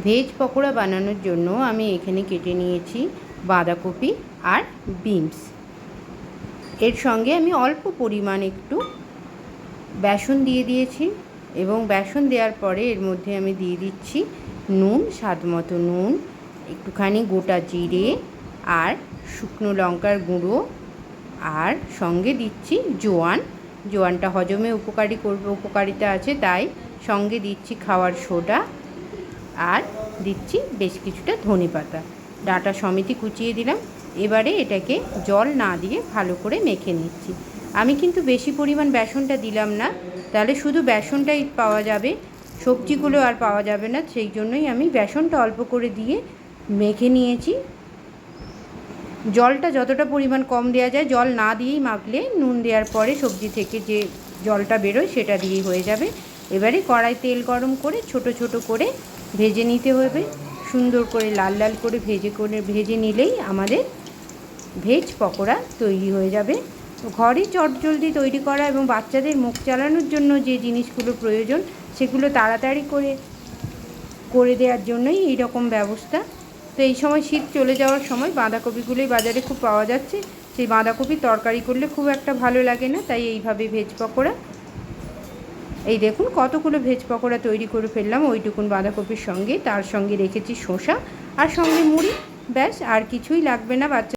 Veg pakora বানানোর জন্য আমি এখানে কেটে নিয়েছি বাঁধাকপি আর বিনস। এর সঙ্গে আমি অল্প পরিমাণ একটু বেসন দিয়ে দিয়েছি এবং বেসন দেওয়ার পরে এর মধ্যে আমি দিয়ে দিচ্ছি নুন, স্বাদ মতো নুন, একটুখানি গোটা জিরে আর শুকনো লঙ্কার গুঁড়ো, আর সঙ্গে দিচ্ছি জোয়ান। জোয়ানটা হজমে উপকারিতা আছে, তাই সঙ্গে দিচ্ছি খাওয়ার সোডা আর দিচ্ছি বেশ কিছুটা ধনেপাতা ডাঁটা সমেতই কুচিয়ে দিলাম। এবারে এটাকে জল না দিয়ে ভালো করে মেখে নিচ্ছি। আমি কিন্তু বেশি পরিমাণ বেসনটা দিলাম না, তাহলে শুধু বেসনটাই পাওয়া যাবে, সবজিগুলো আর পাওয়া যাবে না। সেই জন্যই আমি বেসনটা অল্প করে দিয়ে মেখে নিয়েছি। জলটা যতটা পরিমাণ কম দেওয়া যায়, জল না দিয়েই মাখলে নুন দেওয়ার পরে সবজি থেকে যে জলটা বেরোয় সেটা দিয়েই হয়ে যাবে। এবারে কড়াই তেল গরম করে ছোট ছোট করে ভেজে নিতে হবে। সুন্দর করে লাল লাল করে ভেজে নিলেই আমাদের ভেজ পকোড়া তৈরি হয়ে যাবে। ঘরে চটজলদি তৈরি করা এবং বাচ্চাদের মুখ চালানোর জন্য যে জিনিসগুলো প্রয়োজন সেগুলো তাড়াতাড়ি করে দেওয়ার জন্যই এই রকম ব্যবস্থা। তো এই সময় শীত চলে যাওয়ার সময় বাঁধাকপিগুলোই বাজারে খুব পাওয়া যাচ্ছে। সেই বাঁধাকপির তরকারি করলে খুব একটা ভালো লাগে না, তাই এইভাবে ভেজ পকোড়া, এই দেখুন কতগুলো ভেজ পকোড়া তৈরি করে ফেললাম ওইটুকুন বাঁধাকপির সঙ্গে। তার সঙ্গে রেখেছি শসা আর সঙ্গে মুড়ি, ব্যাস আর কিছুই লাগবে না বাচ্চা